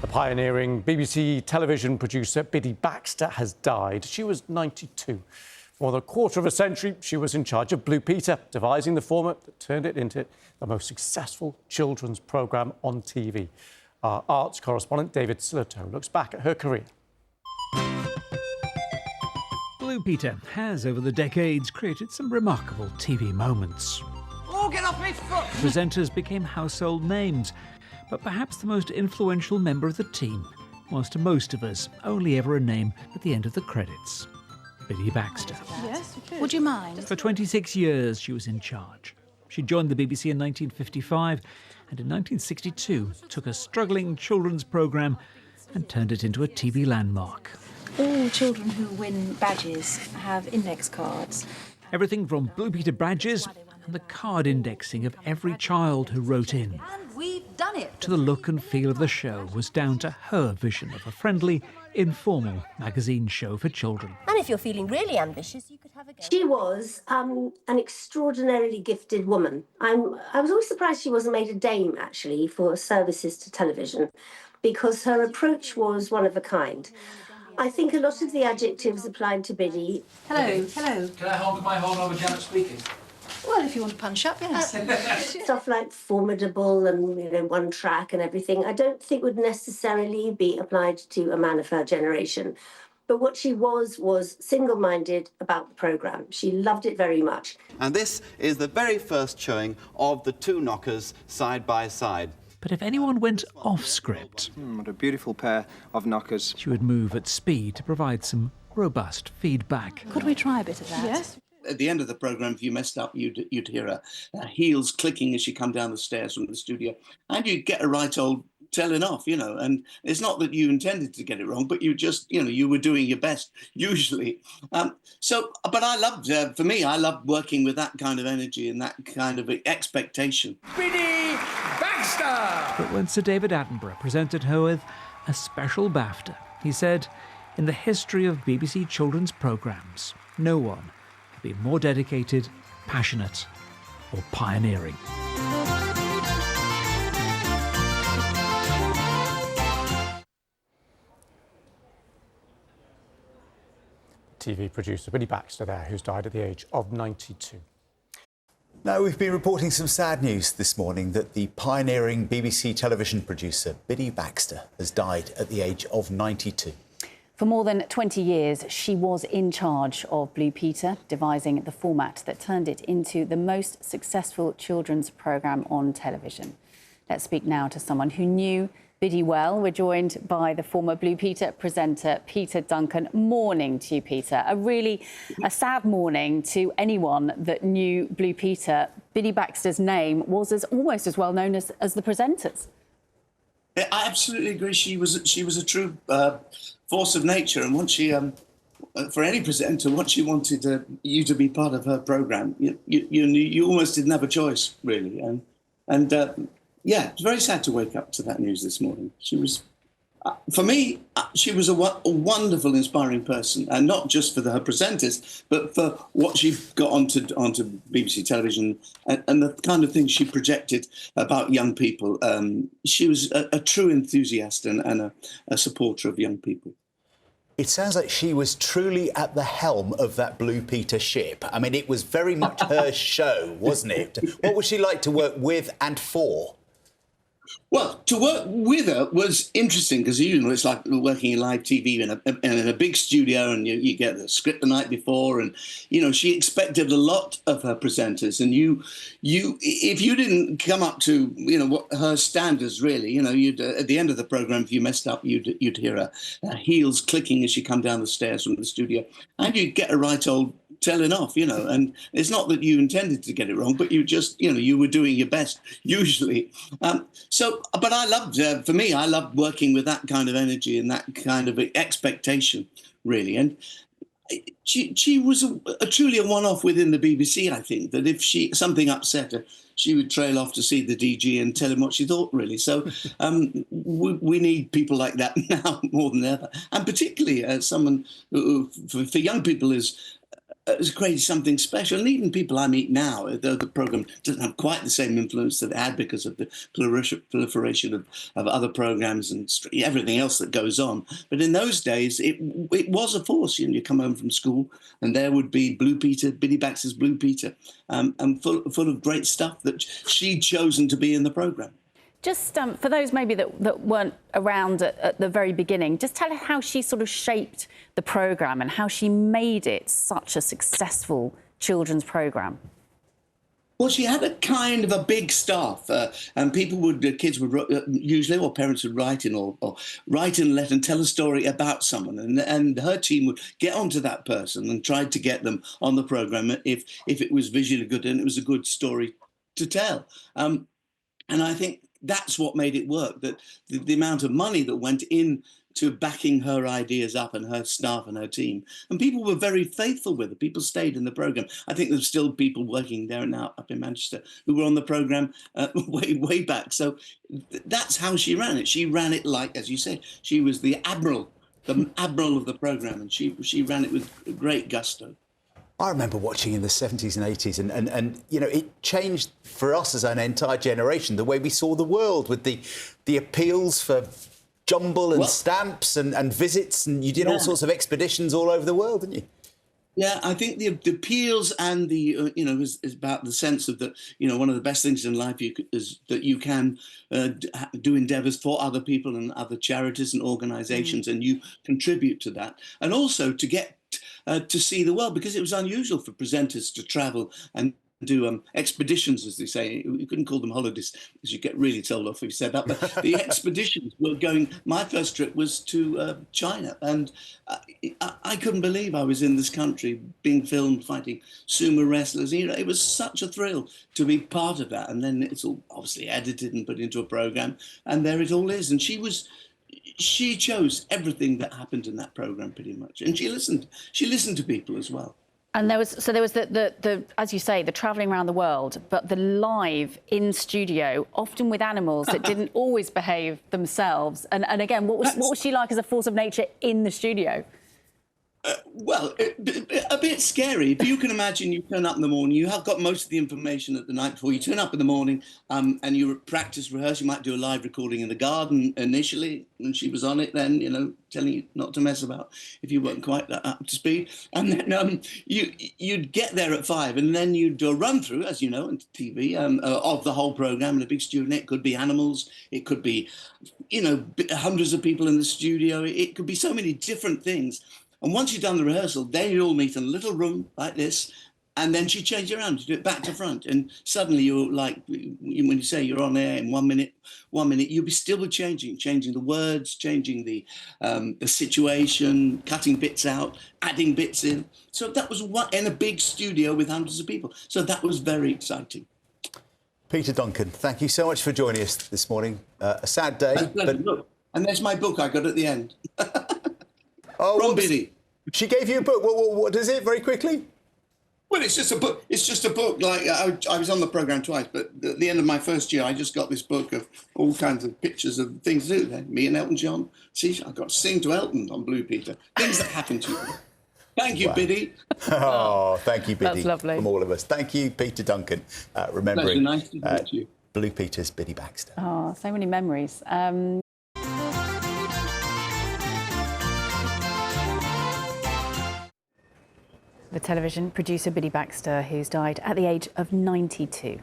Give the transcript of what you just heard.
The pioneering BBC television producer Biddy Baxter has died. She was 92. For more than a quarter of a century, she was in charge of Blue Peter, devising the format that turned it into the most successful children's programme on TV. Our arts correspondent David Sillitoe looks back at her career. Blue Peter has, over the decades, created some remarkable TV moments. Oh, get off my foot! Presenters became household names, but perhaps the most influential member of the team was, to most of us, only ever a name at the end of the credits. Biddy Baxter. Yes, you could. Would you mind? For 26 years, she was in charge. She joined the BBC in 1955 and in 1962 took a struggling children's programme and turned it into a TV landmark. All children who win badges have index cards. Everything from Blue Peter badges and the card indexing of every child who wrote in. And we've done it! To the look and feel of the show was down to her vision of a friendly, informal magazine show for children. And if you're feeling really ambitious, you could have a go. She was an extraordinarily gifted woman. I was always surprised she wasn't made a dame, actually, for services to television, because her approach was one of a kind. I think a lot of the adjectives applied to Biddy... Hello, hello. Can I hold my hold over Janet speaking? Well, if you want to punch up, yes. Stuff like formidable and, one track and everything, I don't think would necessarily be applied to a man of her generation. But what she was single-minded about the programme. She loved it very much. And this is the very first showing of the two knockers side by side. But if anyone went off script, what a beautiful pair of knockers. she would move at speed to provide some robust feedback. Could we try a bit of that? Yes. At the end of the programme, if you messed up, you'd hear her heels clicking as she come down the stairs from the studio, and you'd get a right old telling off, and it's not that you intended to get it wrong, but you just, you were doing your best, usually. But I loved, for me, I loved working with that kind of energy and that kind of expectation. Biddy Baxter! But when Sir David Attenborough presented her with a special BAFTA, he said, in the history of BBC children's programmes, no one had been more dedicated, passionate or pioneering. TV producer Biddy Baxter there, who's died at the age of 92. Now, we've been reporting some sad news this morning that the pioneering BBC television producer Biddy Baxter has died at the age of 92. For more than 20 years, she was in charge of Blue Peter, devising the format that turned it into the most successful children's programme on television. Let's speak now to someone who knew Biddy well. We're joined by the former Blue Peter presenter, Peter Duncan. Morning to you, Peter. A sad morning to anyone that knew Blue Peter. Biddy Baxter's name was almost as well known as the presenters. I absolutely agree. She was a true force of nature, and once she, for any presenter, once she wanted you to be part of her programme, you almost didn't have a choice, really. Yeah, it's very sad to wake up to that news this morning. She was, for me, she was a wonderful, inspiring person, and not just for her presenters, but for what she got onto BBC television and the kind of things she projected about young people. She was a true enthusiast and a supporter of young people. It sounds like she was truly at the helm of that Blue Peter ship. I mean, it was very much her show, wasn't it? What was she like to work with and for? Well, to work with her was interesting because, it's like working in live TV in a big studio, and you get the script the night before, and, she expected a lot of her presenters. And if you didn't come up to, what her standards really, you'd at the end of the programme, if you messed up, you'd hear her heels clicking as she come down the stairs from the studio, and you'd get a right old telling off, and it's not that you intended to get it wrong, but you just, you were doing your best, usually. But I loved, for me, I loved working with that kind of energy and that kind of expectation, really. And she was truly a one-off within the BBC, I think, that if something upset her, she would trail off to see the DG and tell him what she thought, really. So we need people like that now more than ever. And particularly as someone who, for young people, is has created something special. And even people I meet now, though the programme doesn't have quite the same influence that it had because of the proliferation of other programmes and everything else that goes on. But in those days, it was a force. You come home from school and there would be Blue Peter, Biddy Baxter's Blue Peter, and full of great stuff that she'd chosen to be in the programme. Just for those maybe that weren't around at the very beginning, just tell us how she sort of shaped the programme and how she made it such a successful children's programme. Well, she had a kind of a big staff, and kids would usually, or parents would write in or write in a letter and tell a story about someone, and her team would get onto that person and try to get them on the programme if it was visually good and it was a good story to tell. And I think that's what made it work, that the amount of money that went into backing her ideas up and her staff and her team. And people were very faithful with her. People stayed in the programme. I think there's still people working there now up in Manchester who were on the programme way back. So that's how she ran it. She ran it like, as you said, she was the admiral of the programme, and she ran it with great gusto. I remember watching in the 70s and 80s, and you know, it changed for us as an entire generation the way we saw the world, with the appeals for jumble and stamps and visits, and you did all sorts of expeditions all over the world, didn't you? Yeah, I think the appeals and the is about the sense of that, one of the best things in life is that you can do endeavours for other people and other charities and organisations, and you contribute to that, and also to get to see the world, because it was unusual for presenters to travel and do expeditions, as they say. You couldn't call them holidays because you get really told off if you said that. But the expeditions were going. My first trip was to China, and I couldn't believe I was in this country being filmed fighting sumo wrestlers. It was such a thrill to be part of that. And then it's all obviously edited and put into a program, and there it all is. And she chose everything that happened in that program pretty much, and she listened to people as well. And there was the as you say, the travelling around the world, but the live in studio, often with animals that didn't always behave themselves. And again, what was she like as a force of nature in the studio? Well, a bit scary. If you can imagine, you turn up in the morning, you have got most of the information at the night before. You turn up in the morning and you practice, rehearse. You might do a live recording in the garden initially, and she was on it then, telling you not to mess about if you weren't quite up to speed. And then you'd get there at 5, and then you'd do a run-through, as you know, on TV, of the whole programme in a big studio. It could be animals, it could be, hundreds of people in the studio. It could be so many different things. And once you've done the rehearsal, then you all meet in a little room like this, and then she change around, you do it back to front, and suddenly you're like, when you say you're on air in 1 minute, you'll be still changing the words, changing the situation, cutting bits out, adding bits in. So that was in a big studio with hundreds of people. So that was very exciting. Peter Duncan, thank you so much for joining us this morning. A sad day. But... Look, and there's my book I got at the end. Oh, from Biddy. She gave you a book. What is it, very quickly? Well, it's just a book. It's just a book. Like I was on the programme twice, but at the end of my first year, I just got this book of all kinds of pictures of things to do. Then me and Elton John. See, I got to sing to Elton on Blue Peter. Things that happened to you. Thank you, Biddy. Oh, thank you, Biddy. That's lovely. From all of us. Thank you, Peter Duncan. Remembering nice to meet you. Blue Peter's Biddy Baxter. Oh, so many memories. The television producer Biddy Baxter, who's died at the age of 92.